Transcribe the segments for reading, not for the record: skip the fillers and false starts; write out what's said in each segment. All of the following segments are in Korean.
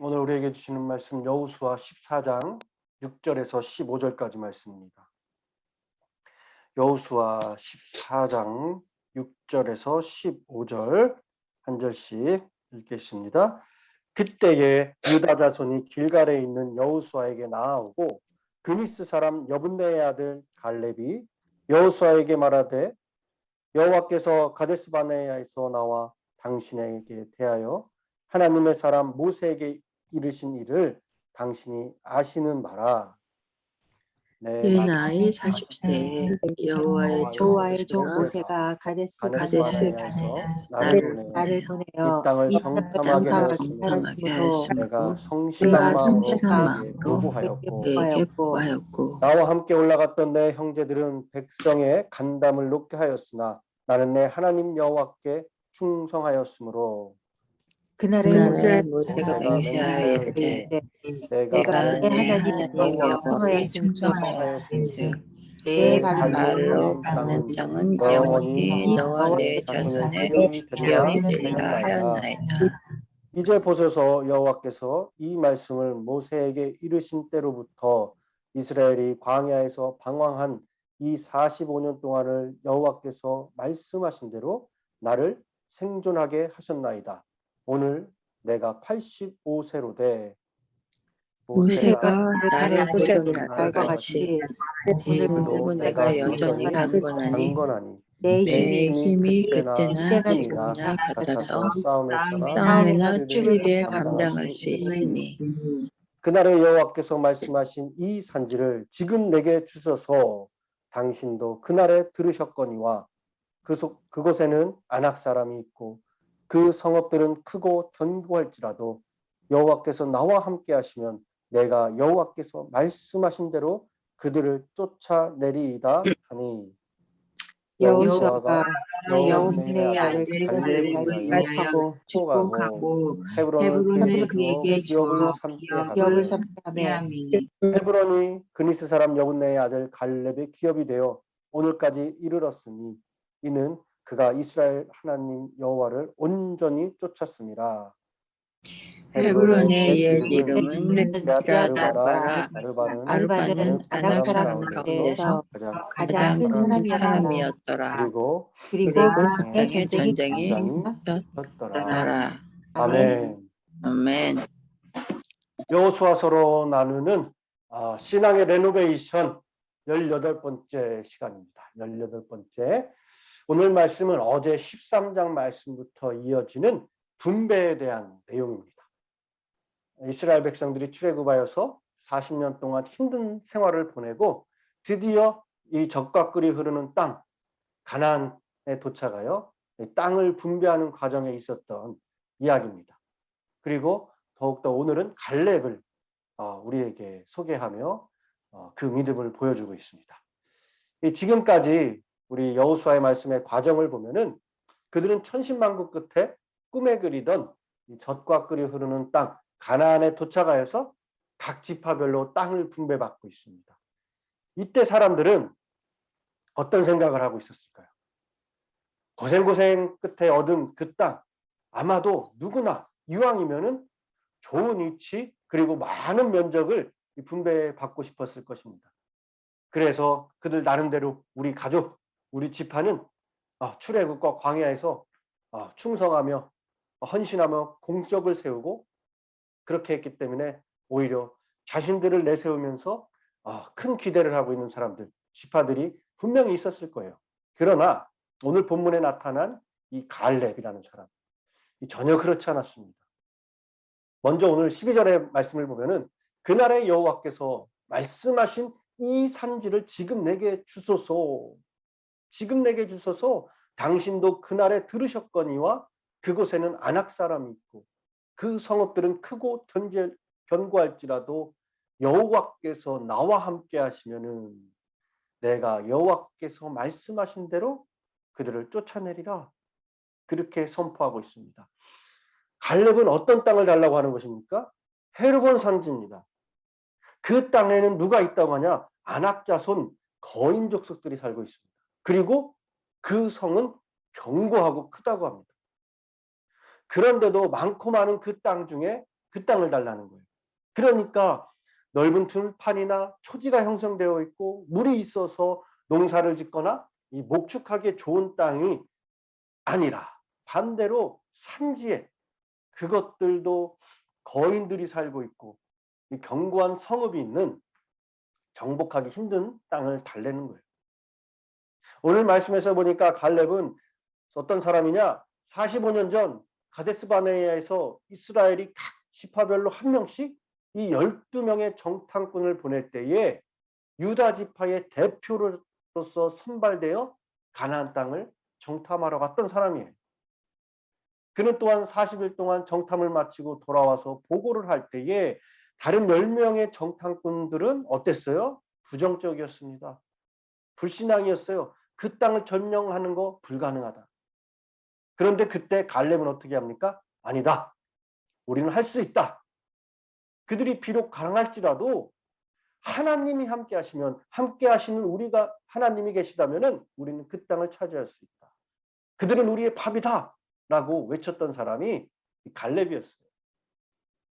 오늘 우리에게 주시는 말씀 여호수아 14장 6절에서 15절까지 말씀입니다. 여호수아 14장 6절에서 15절 한 절씩 읽겠습니다. 그때에 유다 자손이 길갈에 있는 여호수아에게 나아오고 그니스 사람 여분네의 아들 갈렙이 여호수아에게 말하되 여호와께서 가데스 바네아에서 나와 당신에게 대하여 하나님의 사람 모세에게 이르신 일을 당신이 아시는 바라. 내 나이 40세에 여호와의 여호와의 종 종 모세가 가데스 가데스 바네아에서 나를 나를 보내어 이 땅을 이 정탐하게 하였으므로 하였으므로 내가 내가 성실한 마음으로 성실한 그에게 마음으로 보고하였고 그에게 보하였고 나와 함께 올라갔던 내 형제들은 백성의 간담을 높게 하였으나 나는 내 하나님 여호와께 충성하였으므로 그날에 모세가 모세가 맹세하여 맹세하되 이르되 내가 내 내 하나님 하나님 여호와께 여호와께 충성하였은즉 충성하였은즉 내 내 발로 발로 발로 밟는 밟는 땅은 땅은 영원히 영원히 너와 너와 내 내 자손의 자손의 기업이 되리라 기업이 되리라 하였나이다. 하였나이다. 이제 보소서 여호와께서 이 말씀을 모세에게 이르신 때로부터 이스라엘이 광야에서 방황한 이 45년 동안을 여호와께서 말씀하신 대로 나를 생존하게 하셨나이다. 오늘 내가 85세로 돼 모세가 나를 나를 보던 보던 날과 같이 오늘도 내가 여전히 강건하니 강건하니 내 내 힘이 힘이 그때나 그때나 지금이나 지금이나 같아서 같아서 싸움에서나 싸움이나 출입에 출입에 감당할 수 있으니 그날의 여호와께서 말씀하신 이 산지를 지금 내게 주셔서 당신도 그날에 들으셨거니와 그곳에는 아낙 사람이 있고 그 성읍들은 크고 견고할지라도 여호와께서 나와 함께 하시면 내가 여호와께서 말씀하신 대로 그들을 쫓아내리이다 하니 여호수아가 여호분의 아들 갈렙을 위하여 축복하고 헤브론을 그에게 주어 기업을 삼게 하며 헤브론이 그니스 사람 여분네의 아들 갈렙의 기업이 되어 오늘까지 이르렀으니 이는 그가 이스라엘 하나님 여호와를 온전히 쫓았습니다. 헤브론의 옛 이름은 기럇아르바라. 아르바라. 아르바는 아낙 사람 가운데서 가장 큰 큰 사람이었더라. 사람이었더라. 그리고 그리고 그 땅에 땅에 전쟁이 전쟁이 떴더라. 떴더라. 아멘. 아멘. 여호수아서로 나누는 신앙의 레노베이션 18번째 시간입니다. 18번째. 오늘 말씀은 어제 13장 말씀부터 이어지는 분배에 대한 내용입니다. 이스라엘 백성들이 출애굽하여서 40년 동안 힘든 생활을 보내고 드디어 이 적과 꿀이 흐르는 땅 가나안에 도착하여 땅을 분배하는 과정에 있었던 이야기입니다. 그리고 더욱더 오늘은 갈렙을 우리에게 소개하며 그 믿음을 보여주고 있습니다. 지금까지 우리 여호수아의 말씀의 과정을 보면은 그들은 천신만고 끝에 꿈에 그리던 젖과 꿀이 흐르는 땅 가나안에 도착하여서 각 지파별로 땅을 분배받고 있습니다. 이때 사람들은 어떤 생각을 하고 있었을까요? 고생 끝에 얻은 그 땅 아마도 누구나 이왕이면은 좋은 위치 그리고 많은 면적을 분배받고 싶었을 것입니다. 그래서 그들 나름대로 우리 가족, 우리 집안은 출애굽과 광야에서 충성하며 헌신하며 공적을 세우고 그렇게 했기 때문에 오히려 자신들을 내세우면서 큰 기대를 하고 있는 사람들, 지파들이 분명히 있었을 거예요. 그러나 오늘 본문에 나타난 이 갈렙이라는 사람, 전혀 그렇지 않았습니다. 먼저 오늘 12절의 말씀을 보면은 그날의 여호와께서 말씀하신 이 산지를 지금 내게 주소서. 지금 내게 주소서. 당신도 그날에 들으셨거니와 그곳에는 아낙 사람이 있고 그 성읍들은 크고 견고할지라도 여호와께서 나와 함께 하시면은 내가 여호와께서 말씀하신 대로 그들을 쫓아내리라. 그렇게 선포하고 있습니다. 갈렙은 어떤 땅을 달라고 하는 것입니까? 헤르본 산지입니다. 그 땅에는 누가 있다고 하냐? 아낙 자손 거인 족속들이 살고 있습니다. 그리고 그 성은 견고하고 크다고 합니다. 그런데도 많고 많은 그 땅 중에 그 땅을 달라는 거예요. 그러니까 넓은 들판이나 초지가 형성되어 있고 물이 있어서 농사를 짓거나 이 목축하기에 좋은 땅이 아니라 반대로 산지에 그것들도 거인들이 살고 있고 이 견고한 성읍이 있는 정복하기 힘든 땅을 달래는 거예요. 오늘 말씀에서 보니까 갈렙은 어떤 사람이냐? 45년 전 가데스 바네아에서 이스라엘이 각 지파별로 한 명씩 이 12명의 정탐꾼을 보낼 때에 유다 지파의 대표로서 선발되어 가나안 땅을 정탐하러 갔던 사람이에요. 그는 또한 40일 동안 정탐을 마치고 돌아와서 보고를 할 때에 다른 10명의 정탐꾼들은 어땠어요? 부정적이었습니다. 불신앙이었어요. 그 땅을 점령하는 거 불가능하다. 그런데 그때 갈렙은 어떻게 합니까? 아니다. 우리는 할 수 있다. 그들이 비록 가능할지라도 하나님이 함께 하시면, 함께 하시는 우리가 하나님이 계시다면은 우리는 그 땅을 차지할 수 있다. 그들은 우리의 밥이다 라고 외쳤던 사람이 갈렙이었어요.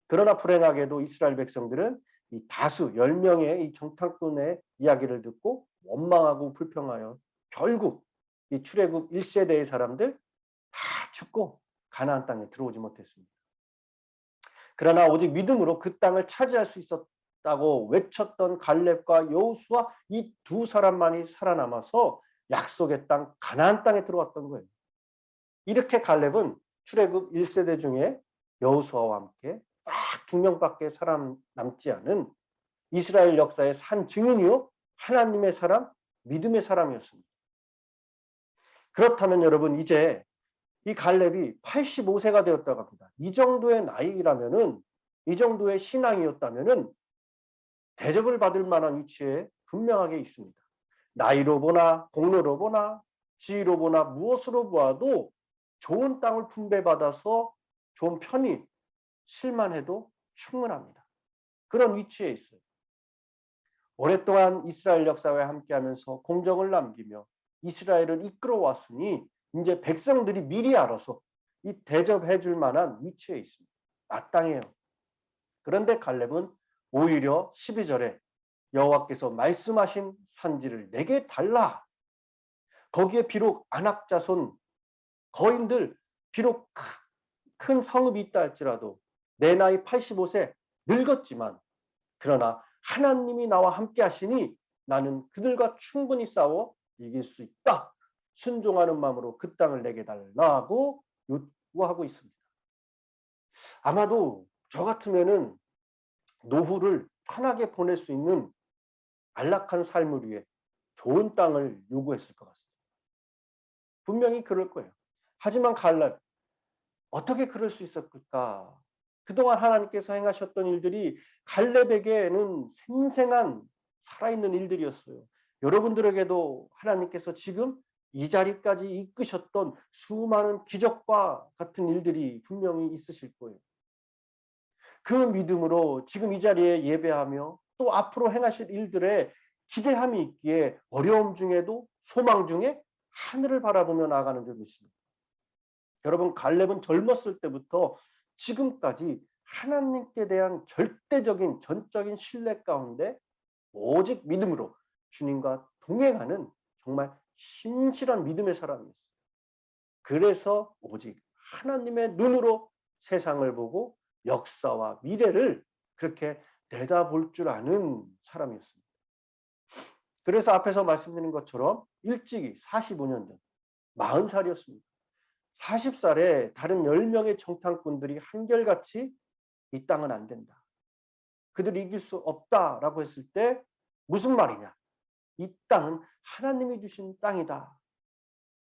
그러나 불행하게도 이스라엘 백성들은 이 다수 10명의 이 정탐꾼의 이야기를 듣고 원망하고 불평하여 결국 이 출애굽 1세대의 사람들 다 죽고 가나안 땅에 들어오지 못했습니다. 그러나 오직 믿음으로 그 땅을 차지할 수 있었다고 외쳤던 갈렙과 여호수아 이 두 사람만이 살아남아서 약속의 땅 가나안 땅에 들어왔던 거예요. 이렇게 갈렙은 출애굽 1세대 중에 여호수아와 함께 딱 2명밖에 살아남지 않은 이스라엘 역사의 산 증인이요 하나님의 사람, 믿음의 사람이었습니다. 그렇다면 여러분 이제 이 갈렙이 85세가 되었다고 합니다. 이 정도의 나이라면은, 이 정도의 신앙이었다면은 대접을 받을 만한 위치에 분명하게 있습니다. 나이로 보나 공로로 보나 지위로 보나 무엇으로 보아도 좋은 땅을 분배받아서 좀 편히 실만해도 충분합니다. 그런 위치에 있어요. 오랫동안 이스라엘 역사와 함께하면서 공적을 남기며 이스라엘을 이끌어왔으니 이제 백성들이 미리 알아서 이 대접해 줄 만한 위치에 있습니다. 마땅해요. 그런데 갈렙은 오히려 12절에 여호와께서 말씀하신 산지를 내게 달라. 거기에 비록 아낙 자손 거인들, 비록 큰 성읍이 있다 할지라도 내 나이 85세 늙었지만 그러나 하나님이 나와 함께 하시니 나는 그들과 충분히 싸워 이길 수 있다. 순종하는 마음으로 그 땅을 내게 달라고 요구하고 있습니다. 아마도 저 같으면은 노후를 편하게 보낼 수 있는 안락한 삶을 위해 좋은 땅을 요구했을 것 같습니다. 분명히 그럴 거예요. 하지만 갈렙 어떻게 그럴 수 있었을까? 그동안 하나님께서 행하셨던 일들이 갈렙에게는 생생한 살아있는 일들이었어요. 여러분들에게도 하나님께서 지금 이 자리까지 이끄셨던 수많은 기적과 같은 일들이 분명히 있으실 거예요. 그 믿음으로 지금 이 자리에 예배하며 또 앞으로 행하실 일들에 기대함이 있기에 어려움 중에도 소망 중에 하늘을 바라보며 나아가는 줄 믿습니다. 여러분 갈렙은 젊었을 때부터 지금까지 하나님께 대한 절대적인 전적인 신뢰 가운데 오직 믿음으로 주님과 동행하는 정말 신실한 믿음의 사람이었어요. 그래서 오직 하나님의 눈으로 세상을 보고 역사와 미래를 그렇게 내다볼 줄 아는 사람이었습니다. 그래서 앞에서 말씀드린 것처럼 일찍이 45년 전 40살이었습니다. 40살에 다른 10명의 정탐꾼들이 한결같이 이 땅은 안 된다. 그들이 이길 수 없다라고 했을 때 무슨 말이냐? 이 땅은 하나님이 주신 땅이다.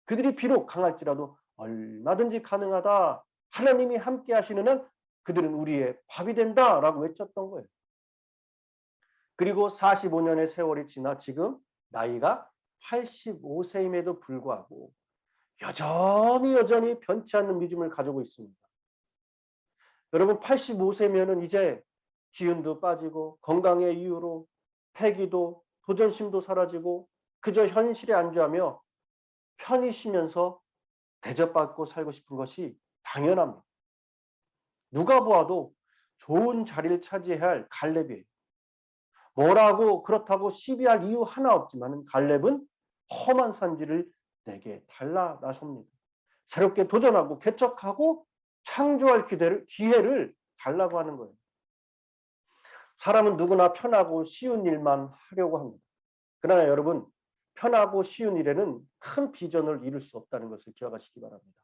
그들이 비록 강할지라도 얼마든지 가능하다. 하나님이 함께 하시는 한 그들은 우리의 밥이 된다라고 외쳤던 거예요. 그리고 45년의 세월이 지나 지금 나이가 85세임에도 불구하고 여전히 변치 않는 믿음을 가지고 있습니다. 여러분 85세면은 이제 기운도 빠지고 건강의 이유로 패기도 도전심도 사라지고 그저 현실에 안주하며 편히 쉬면서 대접받고 살고 싶은 것이 당연합니다. 누가 보아도 좋은 자리를 차지해야 할 갈렙이에요. 뭐라고 그렇다고 시비할 이유 하나 없지만 갈렙은 험한 산지를 내게 달라 나섭니다. 새롭게 도전하고 개척하고 창조할 기회를 달라고 하는 거예요. 사람은 누구나 편하고 쉬운 일만 하려고 합니다. 그러나 여러분, 편하고 쉬운 일에는 큰 비전을 이룰 수 없다는 것을 기억하시기 바랍니다.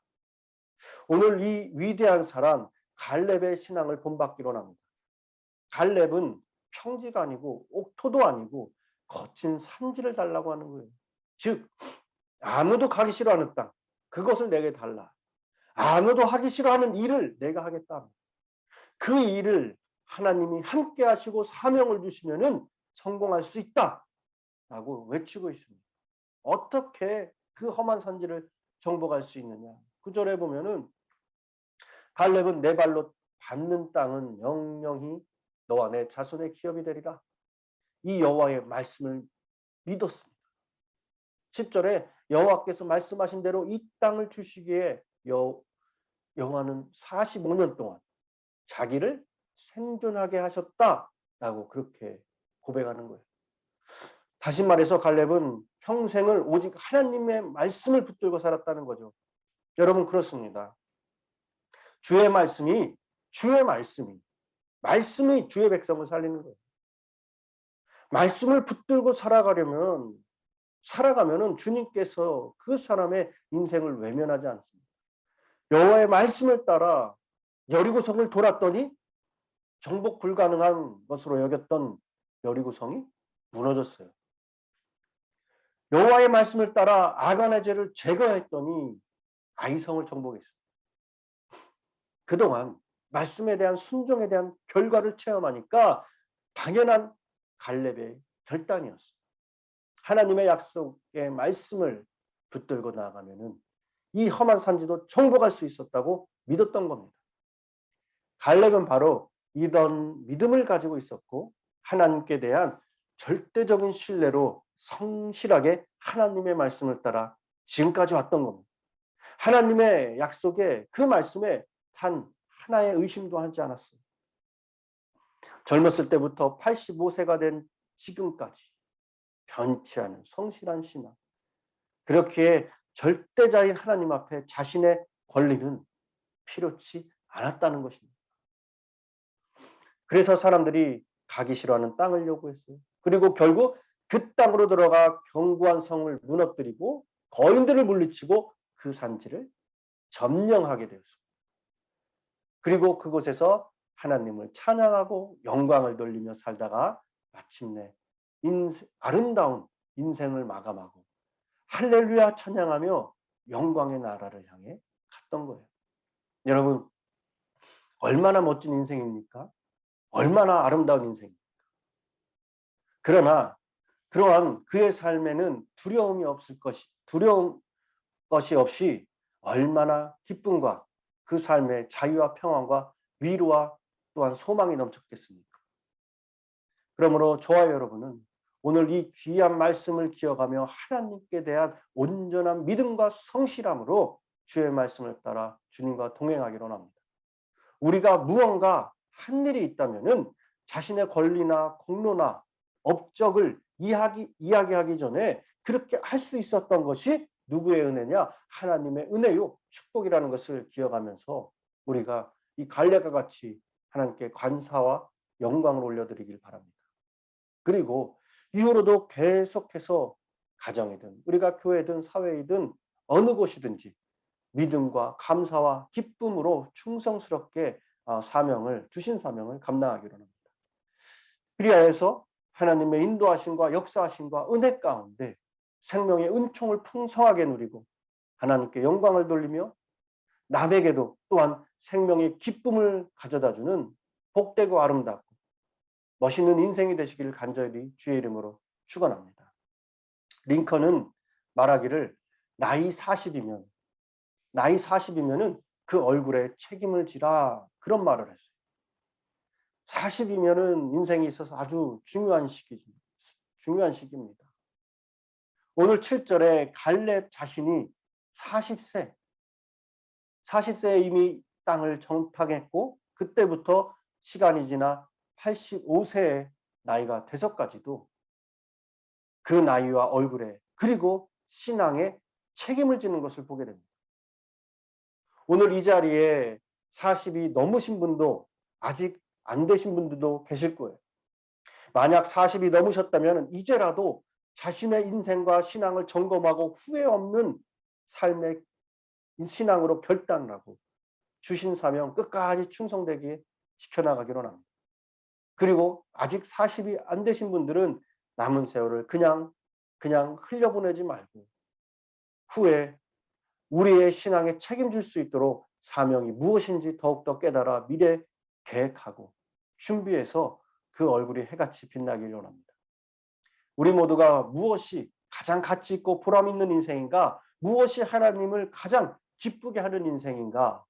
오늘 이 위대한 사람 갈렙의 신앙을 본받기로 합니다. 갈렙은 평지가 아니고 옥토도 아니고 거친 산지를 달라고 하는 거예요. 즉 아무도 가기 싫어하는 땅, 그것을 내게 달라. 아무도 하기 싫어하는 일을 내가 하겠다. 그 일을 하나님이 함께 하시고 사명을 주시면은 성공할 수 있다라고 외치고 있습니다. 어떻게 그 험한 산지를 정복할 수 있느냐? 9절에 보면은 갈렙은 내 발로 밟는 땅은 영영히 너와 내 자손의 기업이 되리라. 이 여호와의 말씀을 믿었습니다. 10절에 여호와께서 말씀하신 대로 이 땅을 주시기에 여호와는 45년 동안 자기를 생존하게 하셨다라고 그렇게 고백하는 거예요. 다시 말해서 갈렙은 평생을 오직 하나님의 말씀을 붙들고 살았다는 거죠. 여러분 그렇습니다. 주의 말씀이 주의 백성을 살리는 거예요. 말씀을 붙들고 살아가면은 주님께서 그 사람의 인생을 외면하지 않습니다. 여호와의 말씀을 따라 여리고성을 돌았더니 정복 불가능한 것으로 여겼던 여리고성이 무너졌어요. 여호와의 말씀을 따라 아간의 죄를 제거했더니 아이성을 정복했어요. 그동안 말씀에 대한 순종에 대한 결과를 체험하니까 당연한 갈렙의 결단이었어요. 하나님의 약속의 말씀을 붙들고 나아가면은 이 험한 산지도 정복할 수 있었다고 믿었던 겁니다. 갈렙은 바로 이런 믿음을 가지고 있었고 하나님께 대한 절대적인 신뢰로 성실하게 하나님의 말씀을 따라 지금까지 왔던 겁니다. 하나님의 약속에 그 말씀에 단 하나의 의심도 하지 않았어요. 젊었을 때부터 85세가 된 지금까지 변치 않은 성실한 신앙. 그렇기에 절대자인 하나님 앞에 자신의 권리는 필요치 않았다는 것입니다. 그래서 사람들이 가기 싫어하는 땅을 요구했어요. 그리고 결국 그 땅으로 들어가 견고한 성을 무너뜨리고 거인들을 물리치고 그 산지를 점령하게 되었습니다. 그리고 그곳에서 하나님을 찬양하고 영광을 돌리며 살다가 마침내 아름다운 인생을 마감하고 할렐루야 찬양하며 영광의 나라를 향해 갔던 거예요. 여러분 얼마나 멋진 인생입니까? 얼마나 아름다운 인생입니까? 그러나 그러한 그의 삶에는 두려운 것이 없이 얼마나 기쁨과 그 삶의 자유와 평안과 위로와 또한 소망이 넘쳤겠습니까? 그러므로 저와 여러분은 오늘 이 귀한 말씀을 기억하며 하나님께 대한 온전한 믿음과 성실함으로 주의 말씀을 따라 주님과 동행하기로 합니다. 우리가 무언가 한 일이 있다면은 자신의 권리나 공로나 업적을 이야기하기 전에 그렇게 할 수 있었던 것이 누구의 은혜냐? 하나님의 은혜요, 축복이라는 것을 기억하면서 우리가 이 갈렙과 같이 하나님께 감사와 영광을 올려드리길 바랍니다. 그리고 이후로도 계속해서 가정이든 우리가 교회든 사회이든 어느 곳이든지 믿음과 감사와 기쁨으로 충성스럽게 주신 사명을 감당하기로 합니다. 그리하여서 하나님의 인도하심과 역사하심과 은혜 가운데 생명의 은총을 풍성하게 누리고 하나님께 영광을 돌리며 남에게도 또한 생명의 기쁨을 가져다주는 복되고 아름답고 멋있는 인생이 되시기를 간절히 주의 이름으로 축원합니다. 링컨은 말하기를 나이 40이면은 그 얼굴에 책임을 지라 그런 말을 했어요. 40이면은 인생에 있어서 아주 중요한 시기입니다. 오늘 7절에 갈렙 자신이 40세에 이미 땅을 정탐했고 그때부터 시간이 지나 85세의 나이가 돼서까지도 그 나이와 얼굴에 그리고 신앙에 책임을 지는 것을 보게 됩니다. 오늘 이 자리에 40이 넘으신 분도 아직 안 되신 분들도 계실 거예요. 만약 40이 넘으셨다면 이제라도 자신의 인생과 신앙을 점검하고 후회 없는 삶의 신앙으로 결단을 하고 주신 사명 끝까지 충성되게 지켜나가기로 합니다. 그리고 아직 40이 안 되신 분들은 남은 세월을 그냥 흘려보내지 말고 후에 우리의 신앙에 책임질 수 있도록 사명이 무엇인지 더욱더 깨달아 미래 계획하고 준비해서 그 얼굴이 해같이 빛나기를 원합니다. 우리 모두가 무엇이 가장 가치 있고 보람 있는 인생인가? 무엇이 하나님을 가장 기쁘게 하는 인생인가?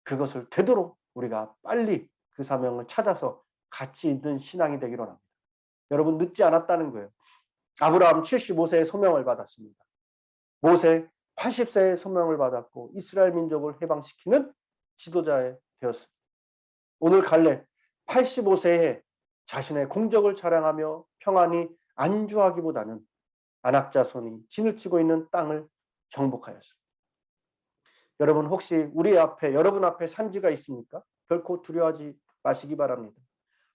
그것을 되도록 우리가 빨리 그 사명을 찾아서 가치 있는 신앙이 되기로 합니다. 여러분 늦지 않았다는 거예요. 아브라함 75세의 소명을 받았습니다. 모세 80세의 소명을 받았고 이스라엘 민족을 해방시키는 지도자 되었습니다. 오늘 갈렙 85세에 자신의 공적을 자랑하며 평안히 안주하기보다는 안악자손이 진을 치고 있는 땅을 정복하였습니다. 여러분 혹시 여러분 앞에 산지가 있습니까? 결코 두려워하지 마시기 바랍니다.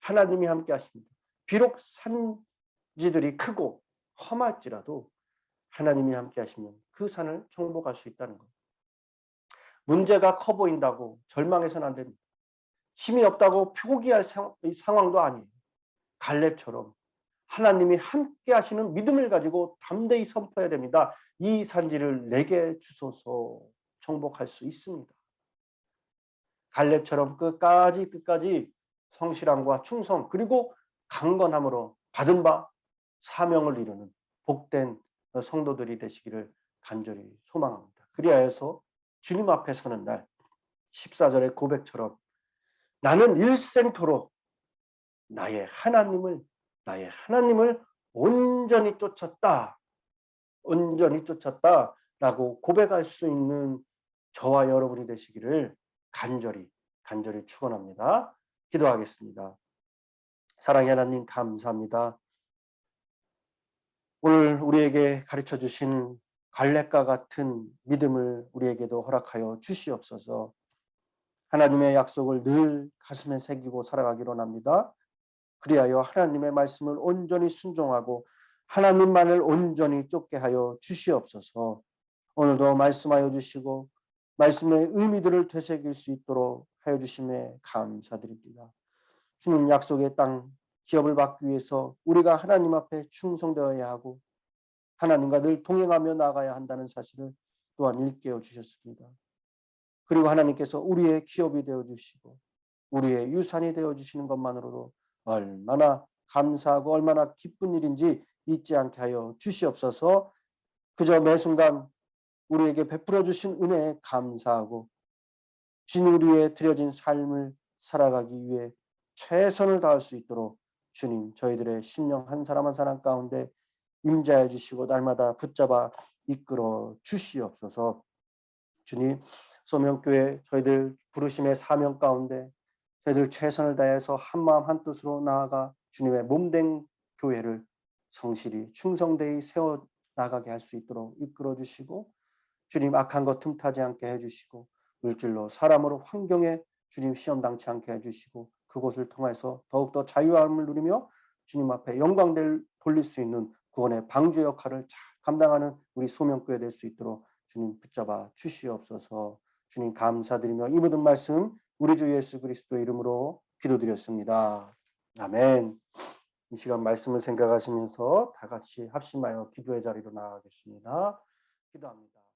하나님이 함께 하십니다. 비록 산지들이 크고 험할지라도 하나님이 함께 하시면 그 산을 정복할 수 있다는 것. 문제가 커 보인다고 절망해서는 안 됩니다. 힘이 없다고 포기할 상황도 아니에요. 갈렙처럼 하나님이 함께 하시는 믿음을 가지고 담대히 선포해야 됩니다. 이 산지를 내게 주소서. 정복할 수 있습니다. 갈렙처럼 끝까지 성실함과 충성 그리고 강건함으로 받은 바 사명을 이루는 복된 성도들이 되시기를 간절히 소망합니다. 그리하여서 주님 앞에 서는 날 14절의 고백처럼 나는 일생토록 나의 하나님을 온전히 쫓았다라고 고백할 수 있는 저와 여러분이 되시기를 간절히 축원합니다. 기도하겠습니다. 사랑의 하나님 감사합니다. 오늘 우리에게 가르쳐 주신 갈렙과 같은 믿음을 우리에게도 허락하여 주시옵소서. 하나님의 약속을 늘 가슴에 새기고 살아가기로 합니다. 그리하여 하나님의 말씀을 온전히 순종하고 하나님만을 온전히 쫓게 하여 주시옵소서. 오늘도 말씀하여 주시고 말씀의 의미들을 되새길 수 있도록 하여 주심에 감사드립니다. 주님 약속의 땅 기업을 받기 위해서 우리가 하나님 앞에 충성되어야 하고 하나님과 늘 동행하며 나가야 한다는 사실을 또한 일깨워 주셨습니다. 그리고 하나님께서 우리의 기업이 되어 주시고 우리의 유산이 되어 주시는 것만으로도 얼마나 감사하고 얼마나 기쁜 일인지 잊지 않게 하여 주시옵소서. 그저 매 순간 우리에게 베풀어 주신 은혜에 감사하고 주님 우리의 드려진 삶을 살아가기 위해 최선을 다할 수 있도록 주님 저희들의 심령 한 사람 한 사람 가운데 임재해 주시고 날마다 붙잡아 이끌어 주시옵소서. 주님 소명교회 저희들 부르심의 사명 가운데 저희들 최선을 다해서 한마음 한뜻으로 나아가 주님의 몸된 교회를 성실히 충성되이 세워 나가게 할 수 있도록 이끌어 주시고 주님 악한 것 틈타지 않게 해주시고 물질로 사람으로 환경에 주님 시험 당치 않게 해주시고 그곳을 통해서 더욱더 자유함을 누리며 주님 앞에 영광 돌릴 수 있는 구원의 방주 역할을 잘 감당하는 우리 소명교회 될 수 있도록 주님 붙잡아 주시옵소서. 주님 감사드리며 이 모든 말씀 우리 주 예수 그리스도 이름으로 기도드렸습니다. 아멘. 이 시간 말씀을 생각하시면서 다 같이 합심하여 기도의 자리로 나아가겠습니다. 기도합니다.